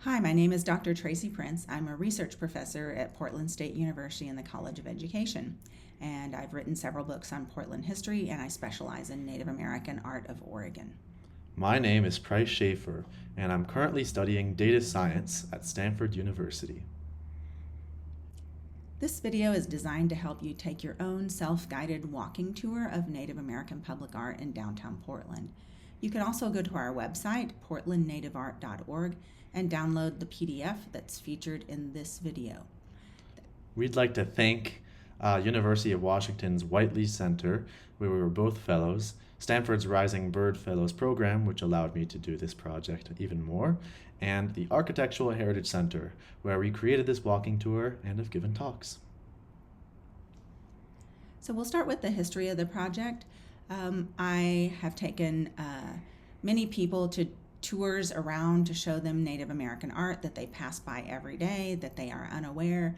Hi, my name is Dr. Tracy Prince. I'm a research professor at Portland State University in the College of Education, and I've written several books on Portland history, and I specialize in Native American art of Oregon. My name is Price Schaffer, and I'm currently studying data science at Stanford University. This video is designed to help you take your own self-guided walking tour of Native American public art in downtown Portland. You can also go to our website, portlandnativeart.org, and download the PDF that's featured in this video. We'd like to thank University of Washington's Whiteley Center, where we were both fellows, Stanford's Rising Bird Fellows program, which allowed me to do this project even more, and the Architectural Heritage Center, where we created this walking tour and have given talks. So we'll start with the history of the project. I have taken many people to tours around to show them Native American art that they pass by every day, that they are unaware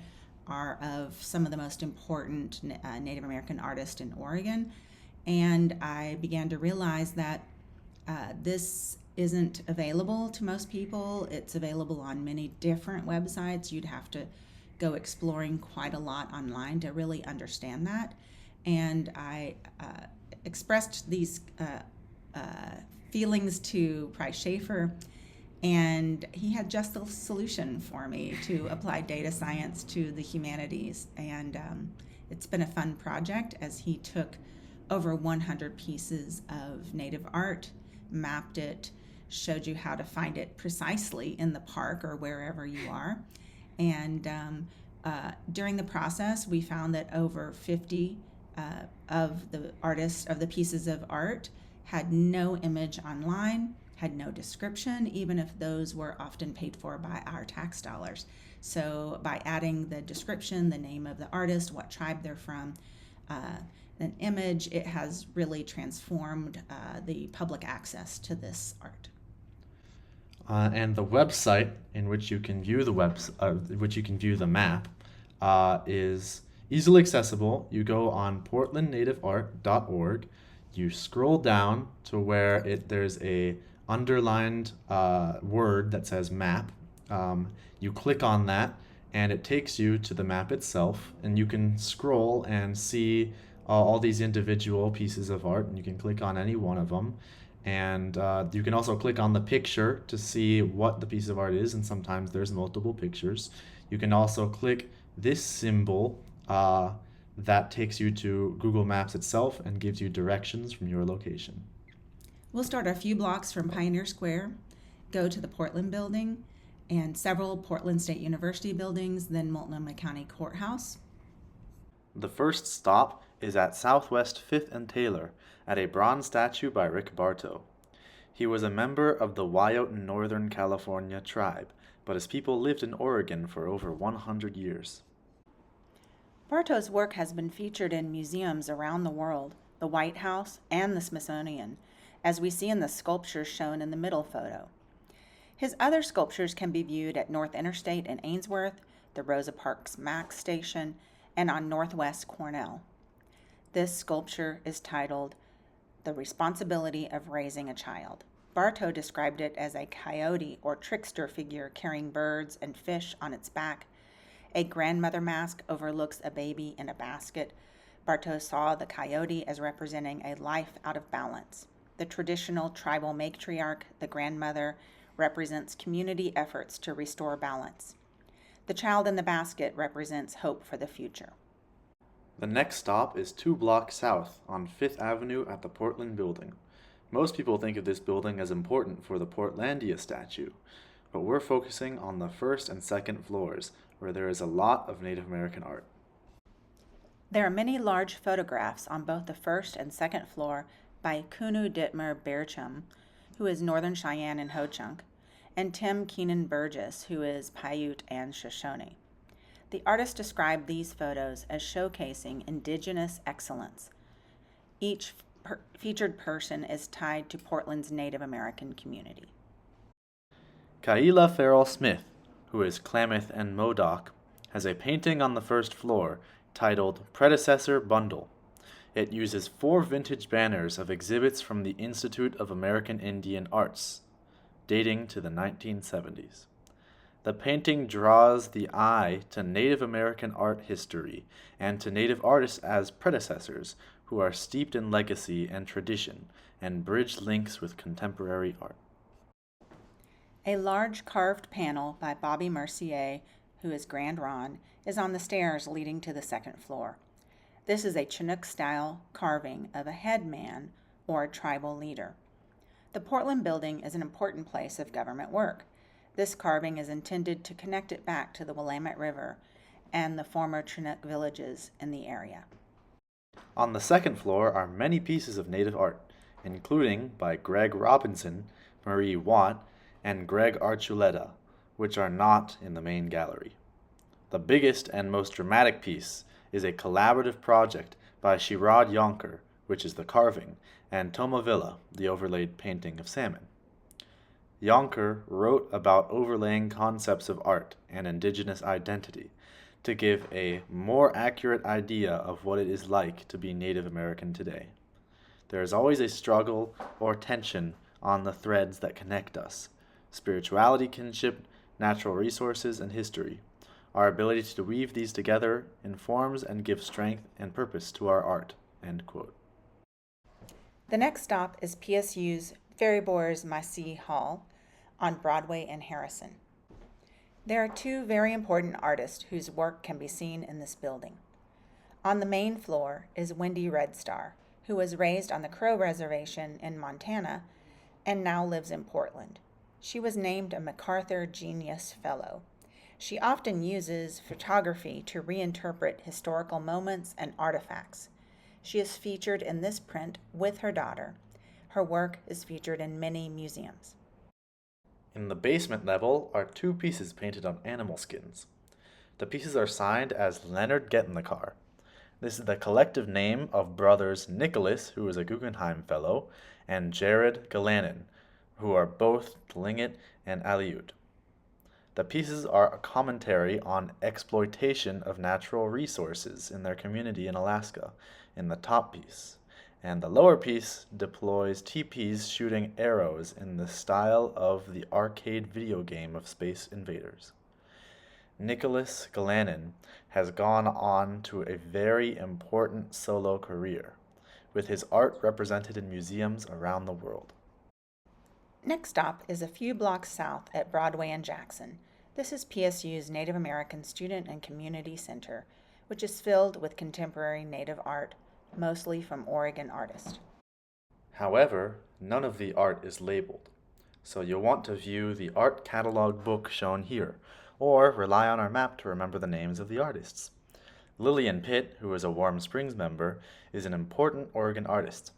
are of some of the most important Native American artists in Oregon. And I began to realize that this isn't available to most people. It's available on many different websites. You'd have to go exploring quite a lot online to really understand that. And I expressed these feelings to Price Schaffer, and he had just the solution for me to apply data science to the humanities. And it's been a fun project as he took over 100 pieces of Native art, mapped it, showed you how to find it precisely in the park or wherever you are. And during the process, we found that over 50 of the pieces of art had no image online, had no description, even if those were often paid for by our tax dollars. So by adding the description, the name of the artist, what tribe they're from, an image, it has really transformed the public access to this art. And the website in which you can view the map is easily accessible. You go on portlandnativeart.org. You scroll down to where there's a underlined word that says map. You click on that, and it takes you to the map itself, and you can scroll and see all these individual pieces of art, and you can click on any one of them. And you can also click on the picture to see what the piece of art is, and sometimes there's multiple pictures. You can also click this symbol that takes you to Google Maps itself and gives you directions from your location. We'll start a few blocks from Pioneer Square, go to the Portland Building, and several Portland State University buildings, then Multnomah County Courthouse. The first stop is at Southwest 5th and Taylor at a bronze statue by Rick Bartow. He was a member of the Wyote Northern California tribe, but his people lived in Oregon for over 100 years. Bartow's work has been featured in museums around the world, the White House, and the Smithsonian, as we see in the sculptures shown in the middle photo. His other sculptures can be viewed at North Interstate in Ainsworth, the Rosa Parks Max Station, and on Northwest Cornell. This sculpture is titled The Responsibility of Raising a Child. Bartow described it as a coyote or trickster figure carrying birds and fish on its back. A grandmother mask overlooks a baby in a basket. Bartow saw the coyote as representing a life out of balance. The traditional tribal matriarch, the grandmother, represents community efforts to restore balance. The child in the basket represents hope for the future. The next stop is 2 blocks south on 5th Avenue at the Portland Building. Most people think of this building as important for the Portlandia statue, but we're focusing on the first and second floors, where there is a lot of Native American art. There are many large photographs on both the first and second floor by Kunu Ditmer Bearchum, who is Northern Cheyenne and Ho-Chunk, and Tim Keenan Burgess, who is Paiute and Shoshone. The artist described these photos as showcasing indigenous excellence. Each featured person is tied to Portland's Native American community. Kaila Farrell Smith, who is Klamath and Modoc, has a painting on the first floor titled Predecessor Bundle. It uses 4 vintage banners of exhibits from the Institute of American Indian Arts, dating to the 1970s. The painting draws the eye to Native American art history and to Native artists as predecessors who are steeped in legacy and tradition and bridge links with contemporary art. A large carved panel by Bobby Mercier, who is Grand Ron, is on the stairs leading to the second floor. This is a Chinook-style carving of a headman or a tribal leader. The Portland building is an important place of government work. This carving is intended to connect it back to the Willamette River and the former Chinook villages in the area. On the second floor are many pieces of Native art, including by Greg Robinson, Marie Watt, and Greg Archuleta, which are not in the main gallery. The biggest and most dramatic piece is a collaborative project by Sherrod Yonker, which is the carving, and Toma Villa, the overlaid painting of salmon. Yonker wrote about overlaying concepts of art and indigenous identity to give a more accurate idea of what it is like to be Native American today. There is always a struggle or tension on the threads that connect us: spirituality, kinship, natural resources, and history. Our ability to weave these together informs and gives strength and purpose to our art." End quote. The next stop is PSU's Faribault Massey Hall on Broadway and Harrison. There are two very important artists whose work can be seen in this building. On the main floor is Wendy Redstar, who was raised on the Crow Reservation in Montana and now lives in Portland. She was named a MacArthur Genius Fellow. She often uses photography to reinterpret historical moments and artifacts. She is featured in this print with her daughter. Her work is featured in many museums. In the basement level are two pieces painted on animal skins. The pieces are signed as Leonard Gettenthekar. This is the collective name of brothers Nicholas, who is a Guggenheim Fellow, and Jared Galanin, who are both Tlingit and Aleut. The pieces are a commentary on exploitation of natural resources in their community in Alaska in the top piece, and the lower piece deploys teepees shooting arrows in the style of the arcade video game of Space Invaders. Nicholas Galanin has gone on to a very important solo career, with his art represented in museums around the world. Next stop is a few blocks south at Broadway and Jackson. This is PSU's Native American Student and Community Center, which is filled with contemporary Native art, mostly from Oregon artists. However, none of the art is labeled, so you'll want to view the art catalog book shown here, or rely on our map to remember the names of the artists. Lillian Pitt, who is a Warm Springs member, is an important Oregon artist.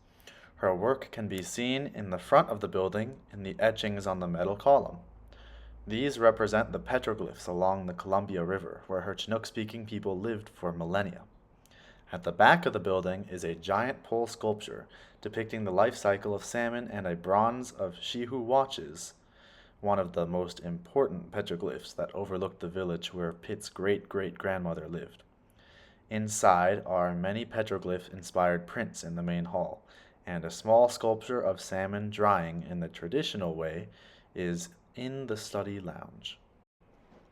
Her work can be seen in the front of the building in the etchings on the metal column. These represent the petroglyphs along the Columbia River, where her Chinook-speaking people lived for millennia. At the back of the building is a giant pole sculpture depicting the life cycle of salmon and a bronze of She Who Watches, one of the most important petroglyphs that overlooked the village where Pitt's great-great-grandmother lived. Inside are many petroglyph-inspired prints in the main hall, and a small sculpture of salmon drying in the traditional way is in the study lounge.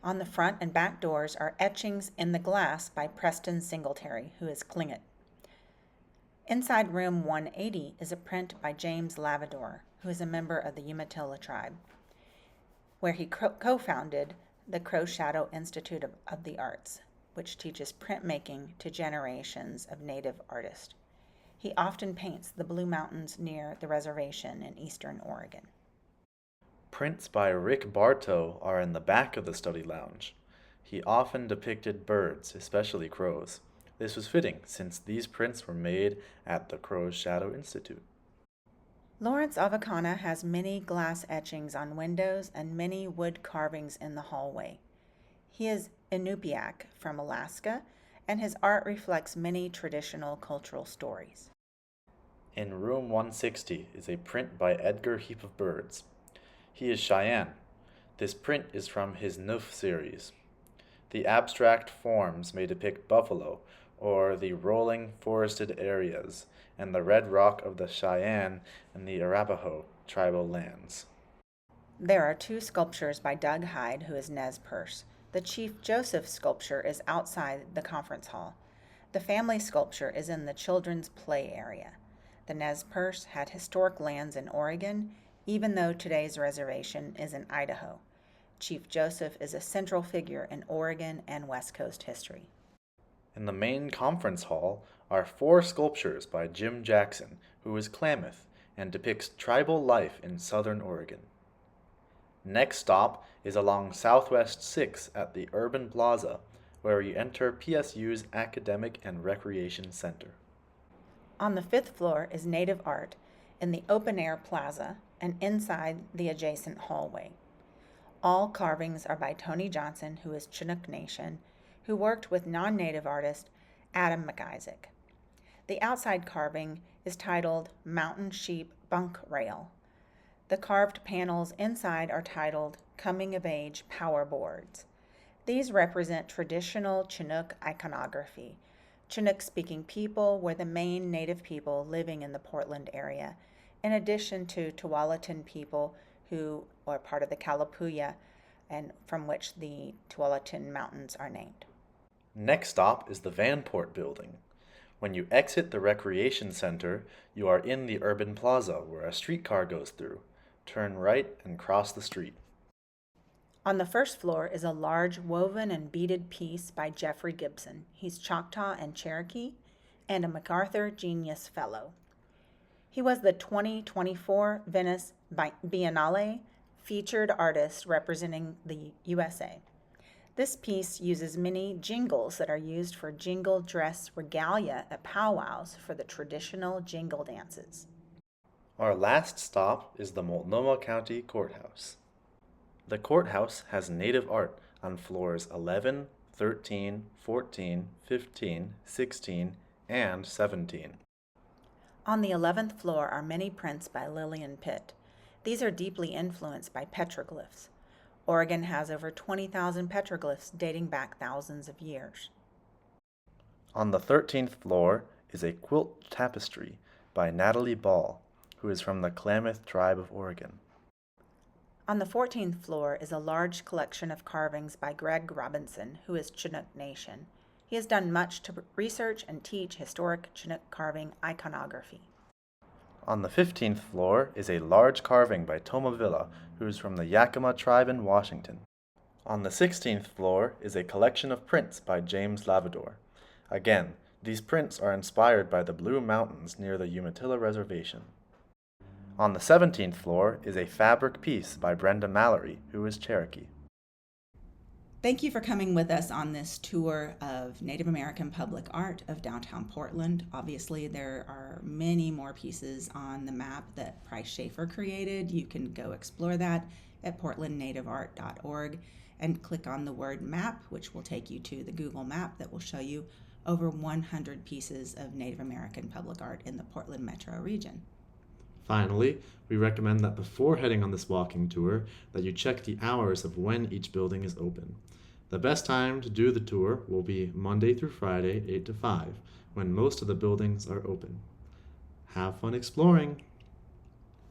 On the front and back doors are etchings in the glass by Preston Singletary, who is Tlingit. Inside room 180 is a print by James Lavador, who is a member of the Umatilla tribe, where he co-founded the Crow Shadow Institute of the Arts, which teaches printmaking to generations of Native artists. He often paints the Blue Mountains near the reservation in eastern Oregon. Prints by Rick Bartow are in the back of the study lounge. He often depicted birds, especially crows. This was fitting, since these prints were made at the Crow Shadow Institute. Lawrence Avacana has many glass etchings on windows and many wood carvings in the hallway. He is Inupiaq from Alaska, and his art reflects many traditional cultural stories. In room 160 is a print by Edgar Heap of Birds. He is Cheyenne. This print is from his Nuf series. The abstract forms may depict buffalo, or the rolling forested areas, and the red rock of the Cheyenne and the Arapaho tribal lands. There are two sculptures by Doug Hyde, who is Nez Perce. The Chief Joseph sculpture is outside the conference hall. The family sculpture is in the children's play area. The Nez Perce had historic lands in Oregon, even though today's reservation is in Idaho. Chief Joseph is a central figure in Oregon and West Coast history. In the main conference hall are 4 sculptures by Jim Jackson, who is Klamath and depicts tribal life in southern Oregon. Next stop is along Southwest 6 at the Urban Plaza, where you enter PSU's Academic and Recreation Center. On the 5th floor is Native Art in the open-air plaza and inside the adjacent hallway. All carvings are by Tony Johnson, who is Chinook Nation, who worked with non-native artist Adam McIsaac. The outside carving is titled Mountain Sheep Bunk Rail. The carved panels inside are titled Coming of Age Power Boards. These represent traditional Chinook iconography. Chinook-speaking people were the main native people living in the Portland area, in addition to Tualatin people who are part of the Kalapuya and from which the Tualatin Mountains are named. Next stop is the Vanport Building. When you exit the Recreation Center, you are in the Urban Plaza where a streetcar goes through. Turn right and cross the street. On the 1st floor is a large woven and beaded piece by Jeffrey Gibson. He's Choctaw and Cherokee and a MacArthur Genius Fellow. He was the 2024 Venice Biennale featured artist representing the USA. This piece uses many jingles that are used for jingle dress regalia at powwows for the traditional jingle dances. Our last stop is the Multnomah County Courthouse. The courthouse has native art on floors 11, 13, 14, 15, 16, and 17. On the 11th floor are many prints by Lillian Pitt. These are deeply influenced by petroglyphs. Oregon has over 20,000 petroglyphs dating back thousands of years. On the 13th floor is a quilt tapestry by Natalie Ball, who is from the Klamath tribe of Oregon. On the 14th floor is a large collection of carvings by Greg Robinson, who is Chinook Nation. He has done much to research and teach historic Chinook carving iconography. On the 15th floor is a large carving by Tomavilla, who is from the Yakima tribe in Washington. On the 16th floor is a collection of prints by James Lavador. Again, these prints are inspired by the Blue Mountains near the Umatilla Reservation. On the 17th floor is a fabric piece by Brenda Mallory, who is Cherokee. Thank you for coming with us on this tour of Native American public art of downtown Portland. Obviously, there are many more pieces on the map that Price Schaffer created. You can go explore that at portlandnativeart.org and click on the word map, which will take you to the Google map that will show you over 100 pieces of Native American public art in the Portland metro region. Finally, we recommend that before heading on this walking tour, that you check the hours of when each building is open. The best time to do the tour will be Monday through Friday, 8 to 5, when most of the buildings are open. Have fun exploring!